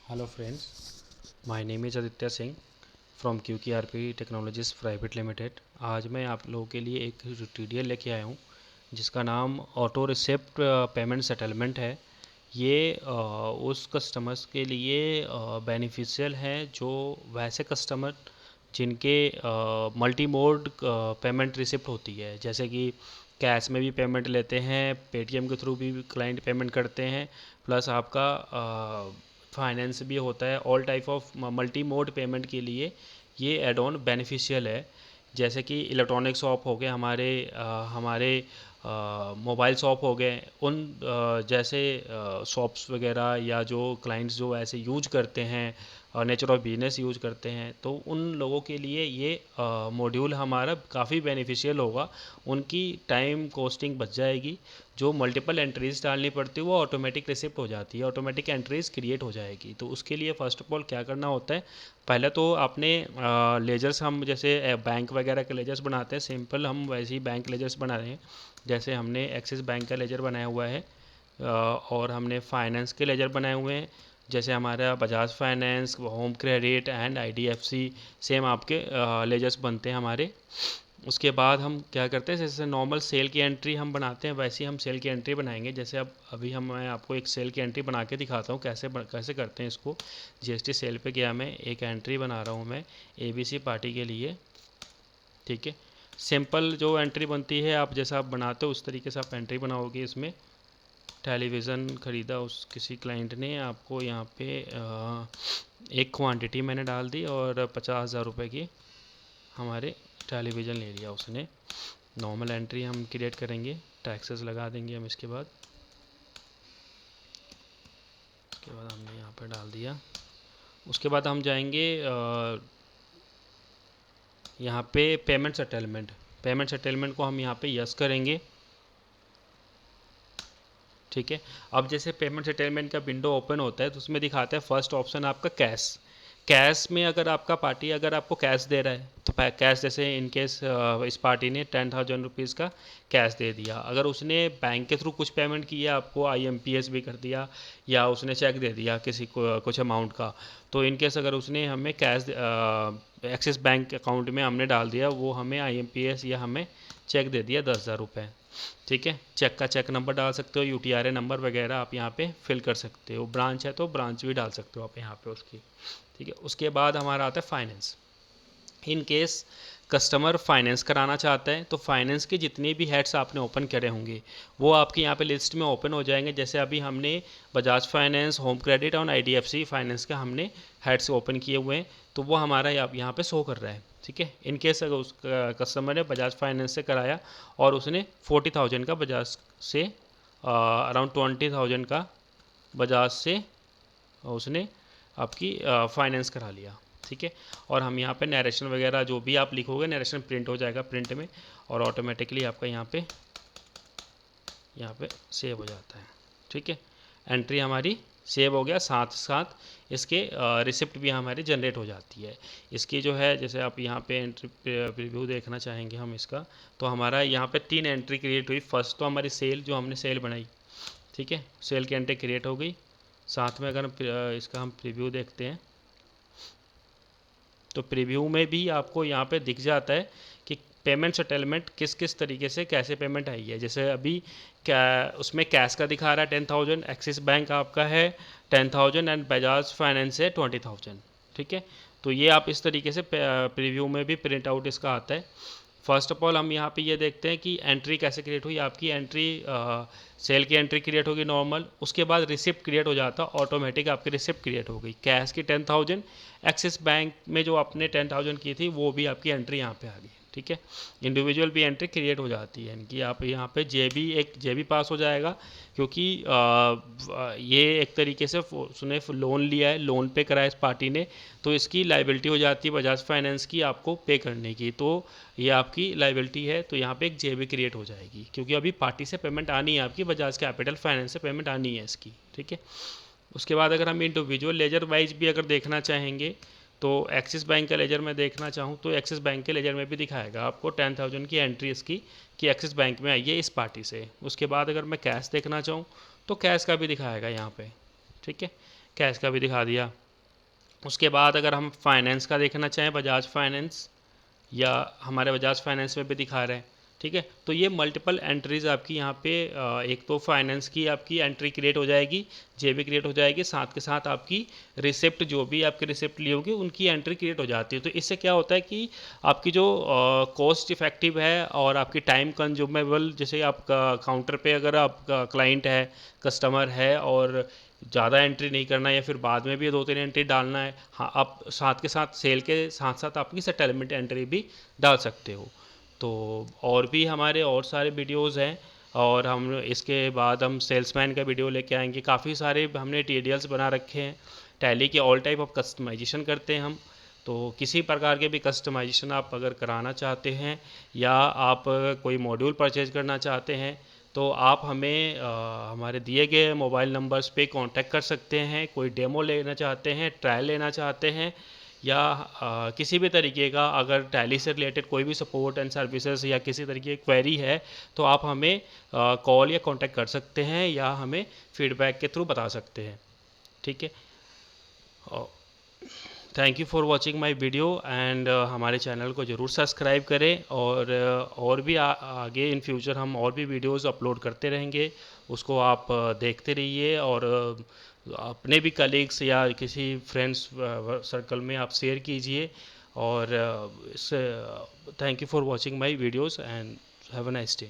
Hello friends, my name is Aditya Singh from QKRP Technologies Private Limited। आज मैं आप लोगों के लिए एक ट्यूटोरियल लेके आया हूँ जिसका नाम ऑटो रिसिप्ट पेमेंट सेटलमेंट है। ये उस कस्टमर्स के लिए बेनिफिशियल है जो वैसे कस्टमर जिनके मल्टी मोड पेमेंट रिसिप्ट होती है, जैसे कि कैश में भी पेमेंट लेते हैं, पेटीएम के थ्रू भी क्लाइंट पेमेंट करते हैं, प्लस आपका फाइनेंस भी होता है। All type of multi mode payment के लिए ये एड ऑन बेनिफिशियल है। जैसे कि इलेक्ट्रॉनिक शॉप हो गए, हमारे मोबाइल शॉप हो गए, उन जैसे शॉप्स वगैरह या जो क्लाइंट्स जो ऐसे यूज करते हैं और नेचर ऑफ बिजनेस यूज करते हैं, तो उन लोगों के लिए ये मॉड्यूल हमारा काफ़ी बेनिफिशियल होगा। उनकी टाइम कॉस्टिंग बच जाएगी। जो मल्टीपल एंट्रीज डालनी पड़ती है वो ऑटोमेटिक रिसिप्ट हो जाती है, ऑटोमेटिक एंट्रीज क्रिएट हो जाएगी। तो उसके लिए फ़र्स्ट ऑफ ऑल क्या करना होता है, पहले तो आपने लेजर्स, हम जैसे बैंक वगैरह के लेजर्स बनाते हैं, सिंपल हम वैसे ही बैंक लेजर्स बना रहे हैं। जैसे हमने एक्सिस बैंक का लेजर बनाया हुआ है और हमने फाइनेंस के लेजर बनाए हुए हैं, जैसे हमारा Bajaj finance, home credit and IDFC, same आपके लेजर्स बनते हैं हमारे। उसके बाद हम क्या करते हैं, जैसे नॉर्मल सेल की एंट्री हम बनाते हैं वैसे ही हम सेल की एंट्री बनाएंगे। जैसे अब अभी मैं आपको एक सेल की एंट्री बना के दिखाता हूँ कैसे करते हैं इसको। जीएसटी सेल पे गया, मैं एक एंट्री बना रहा हूँ मैं एबीसी पार्टी के लिए। ठीक है, सिंपल जो एंट्री बनती है, आप जैसा आप बनाते हो उस तरीके से आप एंट्री बनाओगे। इसमें टेलीविज़न ख़रीदा उस किसी क्लाइंट ने, आपको यहाँ पे एक क्वांटिटी मैंने डाल दी और 50,000 रुपये की हमारे टेलीविज़न ले लिया उसने। नॉर्मल एंट्री हम क्रिएट करेंगे, टैक्सेस लगा देंगे हम। इसके बाद हमने यहाँ पर डाल दिया। उसके बाद हम जाएंगे यहाँ पे पेमेंट सेटलमेंट को हम यहाँ पे यस करेंगे। ठीक है, अब जैसे पेमेंट सेटलमेंट का विंडो ओपन होता है तो उसमें दिखाता है फर्स्ट ऑप्शन आपका कैश में अगर आपका पार्टी अगर आपको कैश दे रहा है तो कैश, जैसे इन केस इस पार्टी ने 10,000 रुपीज़ का कैश दे दिया। अगर उसने बैंक के थ्रू कुछ पेमेंट किया, आपको आईएमपीएस भी कर दिया या उसने चेक दे दिया किसी को कुछ अमाउंट का, तो इन केस अगर उसने हमें कैश एक्सिस बैंक अकाउंट में हमने डाल दिया, वो हमें आईएमपीएस या हमें चेक दे दिया 10,000 रुपये। ठीक है, चेक का चेक नंबर डाल सकते हो, यूटीआरए नंबर वगैरह आप यहाँ पे फिल कर सकते हो। ब्रांच है तो ब्रांच भी डाल सकते हो आप यहाँ पे उसकी। ठीक है, उसके बाद हमारा आता है finance. In case customer finance कराना चाहता है तो फाइनेंस के जितने भी हेड्स आपने ओपन करे होंगे वो आपके यहाँ पे लिस्ट में ओपन हो जाएंगे। जैसे अभी हमने बजाज फाइनेंस, होम क्रेडिट और आईडीएफसी फाइनेंस का हमने हेड्स ओपन किए हुए हैं, तो वो हमारा यहाँ पे शो कर रहा है। ठीक है, इन केस अगर उस कस्टमर ने बजाज फाइनेंस से कराया और उसने 40,000 का बजाज से, अराउंड 20,000 का बजाज से उसने आपकी फाइनेंस करा लिया। ठीक है, और हम यहाँ पे नरेशन वगैरह जो भी आप लिखोगे नरेशन प्रिंट हो जाएगा प्रिंट में, और ऑटोमेटिकली आपका यहाँ पे सेव हो जाता है। ठीक है, एंट्री हमारी सेव हो गया, साथ साथ इसके रिसिप्ट भी हमारी जनरेट हो जाती है। इसकी जो है, जैसे आप यहाँ पे एंट्री प्रीव्यू देखना चाहेंगे हम इसका, तो हमारा यहाँ पे 3 एंट्री क्रिएट हुई। फर्स्ट तो हमारी सेल, जो हमने सेल बनाई, ठीक है, सेल की एंट्री क्रिएट हो गई। साथ में अगर हम इसका हम प्रीव्यू देखते हैं तो प्रीव्यू में भी आपको यहाँ पे दिख जाता है कि पेमेंट सेटलमेंट किस किस तरीके से कैसे पेमेंट आई है। जैसे अभी क्या उसमें कैश का दिखा रहा है 10,000, एक्सिस बैंक आपका है 10,000 एंड बजाज फाइनेंस है 20,000। ठीक है, तो ये आप इस तरीके से प्रीव्यू में भी प्रिंट आउट इसका आता है। फर्स्ट ऑफ ऑल हम यहाँ पे ये देखते हैं कि एंट्री कैसे क्रिएट हुई। आपकी एंट्री सेल की एंट्री क्रिएट होगी नॉर्मल, उसके बाद रिसिप्ट क्रिएट हो जाता, ऑटोमेटिक आपकी रिसिप्ट क्रिएट हो गई। कैश की 10,000, एक्सिस बैंक में जो आपने 10,000 की थी वो भी आपकी एंट्री यहाँ पे आ गई। ठीक है, इंडिविजुअल भी एंट्री क्रिएट हो जाती है इनकी। आप यहाँ पे जे भी पास हो जाएगा, क्योंकि ये एक तरीके से उसने लोन लिया है, लोन पे करा है इस पार्टी ने, तो इसकी लाइबिलिटी हो जाती है बजाज फाइनेंस की आपको पे करने की, तो ये आपकी लाइबिलिटी है। तो यहाँ पे एक जे भी क्रिएट हो जाएगी, क्योंकि अभी पार्टी से पेमेंट आनी है, आपकी बजाज कैपिटल फाइनेंस से पेमेंट आनी है इसकी। ठीक है, उसके बाद अगर हम इंडिविजुअल लेजर वाइज भी अगर देखना चाहेंगे, तो एक्सिस बैंक का लेजर में देखना चाहूँ तो एक्सिस बैंक के लेजर में भी दिखाएगा आपको 10,000 की एंट्री इसकी कि एक्सिस बैंक में आई है इस पार्टी से। उसके बाद अगर मैं कैश देखना चाहूँ तो कैश का भी दिखाएगा यहाँ पे। ठीक है, कैश का भी दिखा दिया। उसके बाद अगर हम फाइनेंस का देखना चाहें, बजाज फाइनेंस, या हमारे बजाज फाइनेंस में भी दिखा रहे हैं, ठीक है। तो ये मल्टीपल एंट्रीज आपकी यहाँ पे एक तो फाइनेंस की आपकी एंट्री क्रिएट हो जाएगी, जेबी क्रिएट हो जाएगी, साथ के साथ आपकी रिसिप्ट, जो भी आपकी रिसिप्ट ली होगी उनकी एंट्री क्रिएट हो जाती है। तो इससे क्या होता है कि आपकी जो कॉस्ट इफेक्टिव है और आपकी टाइम कंज्यूमेबल, जैसे आपका काउंटर पे अगर आपका क्लाइंट है, कस्टमर है, और ज़्यादा एंट्री नहीं करना है या फिर बाद में भी 2-3 एंट्री डालना है, हाँ, आप साथ के साथ सेल के साथ साथ आपकी सेटलमेंट एंट्री भी डाल सकते हो। तो और भी हमारे और सारे वीडियोज़ हैं, और हम इसके बाद हम सेल्समैन का वीडियो लेके आएंगे। काफ़ी सारे हमने ट्यूटोरियल्स बना रखे हैं। टैली के ऑल टाइप ऑफ कस्टमाइजेशन करते हैं हम। तो किसी प्रकार के भी कस्टमाइजेशन आप अगर कराना चाहते हैं, या आप कोई मॉड्यूल परचेज करना चाहते हैं, तो आप हमें हमारे दिए गए मोबाइल नंबर्स पे कांटेक्ट कर सकते हैं। कोई डेमो लेना चाहते हैं, ट्रायल लेना चाहते हैं, या किसी भी तरीके का अगर टैली से रिलेटेड कोई भी सपोर्ट एंड सर्विसेज या किसी तरीके की क्वेरी है, तो आप हमें कॉल या कांटेक्ट कर सकते हैं, या हमें फीडबैक के थ्रू बता सकते हैं, ठीक है। Thank you for watching my video, and हमारे चैनल को ज़रूर सब्सक्राइब करें, और भी आगे इन फ्यूचर हम और भी वीडियोस अपलोड करते रहेंगे। उसको आप देखते रहिए, और अपने भी कलीग्स या किसी फ्रेंड्स सर्कल में आप शेयर कीजिए। और इस thank you for watching my videos, and have a nice day.